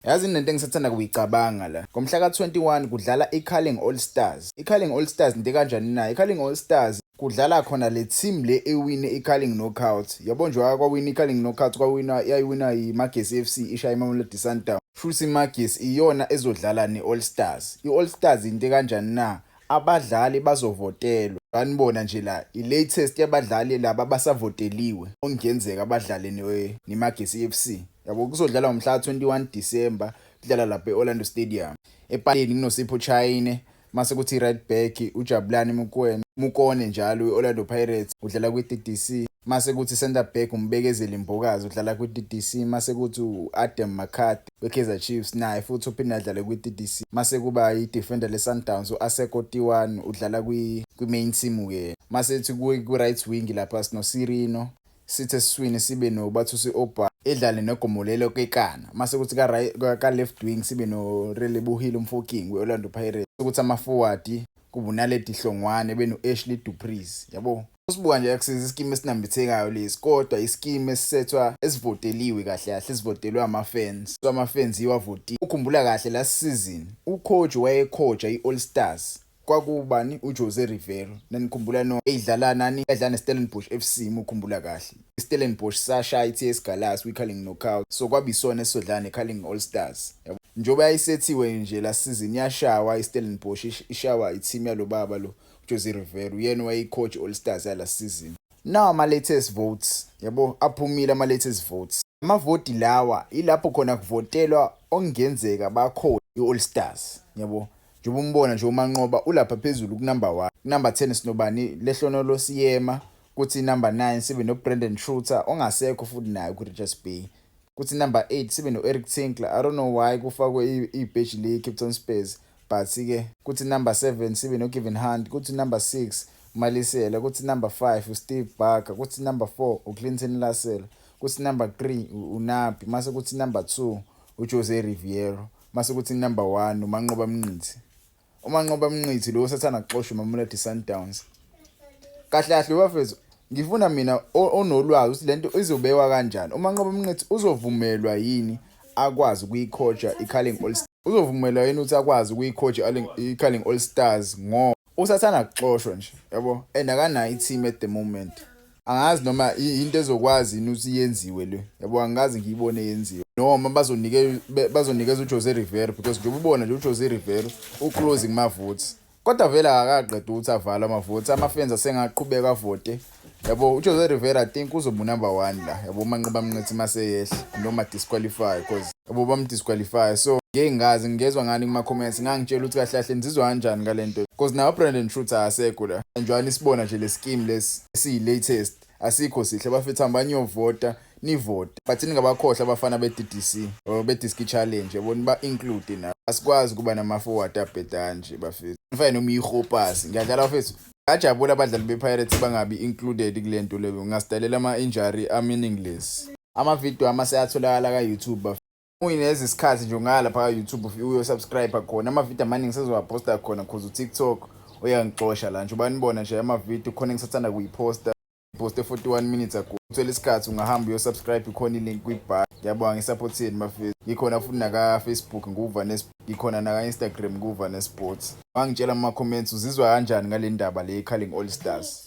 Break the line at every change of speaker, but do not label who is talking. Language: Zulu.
Yazi into engisathanda kuyicabanga la. Ngomhla ka-21 kudlala i-Carling All Stars. I-Carling All Stars into kanjani na? I-Carling All Stars kudlala khona le team le ewine i-Carling Knockout. Yabo njengoba kwawina i-Carling Knockout yayiwina i-Magesi FC ishaya iMamelodi Sundowns. Futhi iMagesi iyona ezodlala ne-All Stars. I-All Stars into kanjani na? Abadlali bazovotelwa. Banibona nje la i-latest yabadlali laba abasavoteliwe okungenzeka abadlale neMagesi FC. Yabo kuzodlala ngomhla ka-21 December kudlala lapha e-Orlando Stadium. Epaleni kunoSipho Chayine, mase kuthi right back uJabulani Mukone njalo i-Orlando Pirates udlala kwi-TDC. Mase kuthi center back umbekezeli Mbokazi udlala kwi-TDC. Mase kuthi uAdam McCarthy we-Kaizer Chiefs naye futhi uphinde adlale kwi-TDC. Mase kuba i-defender le-Sundowns u-Aseko Tiwan udlala kwi-main team ke. Mase kuthi ku-right wing lapha sino-Sirino. Sithe siswini sibe noBathusi Oba edlale noGomolelo Kekana. Mase kuthi ka left wing sibe noRelebohile Mfoking we-Orlando Pirates. Ukuthi ama-forward kuba uNaledi Hlongwane beno-Ashley Dupreez. Yabo usibuka nje akusiza iskimu esinambithekayo lesi kodwa iskimu esisethwa esivoteliwe kahle kahle esivotelwe ama-fans. So ama-fans iwavotile. Ukhumbula kahle last season ucoach wayecoacha i-All Stars kwakubani uJose Rivero. Nanikhumbula no edlala nani edlala neStellenbosch FC ukhumbula kahle. iStellenbosch sashaya iTS Galaxy kwi-Carling Knockout. So kwabisona esodlala neCarling All Stars. Yabo njoba yayisethiwe nje last season yashawa iStellenbosch ishawa i-team yalo baba lo Jose Rivero yena wayecoach All Stars yala season. Now ama-latest votes yabo aphumile ama-latest votes. Amavoti lawa ilapho khona kuvotelwa okungenzeka bakhona i-All Stars yabo. Njoba umbona nje uManqoba ulapha phezulu ku-number 1. Number 10 sinobani Lehlonolo Siyema. Kuthi number 9 sibe noBrendan Shooter ongasekho futhi naye ku-Richards Bay. Kuthi number 8 sibe no-Eric Tinkler. I don't know why kufakwe ibheji le-Captain Spurs but ke kuthi number 7 sibe noKevin Hunt. Kuthi number 6 uMalisela. Kuthi number 5 uSteve Barker. Kuthi number 4 uClinton Lascelles. Kuthi number 3 uNapi. Mase kuthi number 2 uJose Rivero. Mase kuthi number 1 uManqoba Mnqithi. uManqoba Mnqithi lo sathana kuxoshwa iMamelodi Sundowns. Kahle kahle bafethu ngifuna mina onolwazi ukuthi lento izobekwa kanjani. uManqoba Mnqithi uzovumelwa yini akwazi ukuyicoacha iCarling All Stars? Uzovumelwa yini ukuthi akwazi ukuyicoacha iCarling All Stars ngoba usathana kuxoshwa nje yabo and akanayo i-team at the moment. Angazi noma into ezokwazi ukuthi yenziwe le yabo angazi ngiyibone yenziwe noma bazonikeza uJose Rivero because njengoba ubona nje uJose Rivero uclosing ma-votes kodwa vele akaqeda ukuthi avala ama-votes. Ama-fans asengaqhubeka avote yabo. uJose Rivero I think uzoba number 1 la yabo. uManqoba Mnqithi mase yehla noma disqualify because yabo bamdisqualify. So ngingazi ngezwe ngani kuma-comments ngangitshela ukuthi kahle kahle nizizwa kanjani ngalento because nawo Brendan Shooter asekho la. Njani sibona nje le scheme lesi esiyi-latest asikho sihle. Bafethu hambani niyovota nivote but ningabakhohlwa abafana be-DDC or be-Diski Challenge yabona ba-include na. Asikwazi kuba nama-forward abheda nje bafethu. Mfana noma iHopers ngiyadlala bafethu. Ngajabula abadlali be-Pirates bangabi included kule nto leyo. Ngasidalela ama-injury meaningless. Ama-video amaseyatholakala ka-YouTube bafethu. Uyinezi isikhathi nje ungala phaka YouTube uyosubscribe khona. Ama-video amaningi sezowaposta khona cause uTikTok uyangixosha la nje. Ubanibona nje ama-video khona engisathanda kuyiposta. Poste 41 minutes ago. Uthola isikhathi ungahamba uyosubscribe ikhona ilink kwi-bar. Ngiyabonga ngisupporteni bafethu. Ngikhona futhi naka-Facebook nguVanes. Ngikhona naka-Instagram nguVanes Sports. Wangitshela ama-comments uzizwa kanjani ngale ndaba le iCarling All Stars.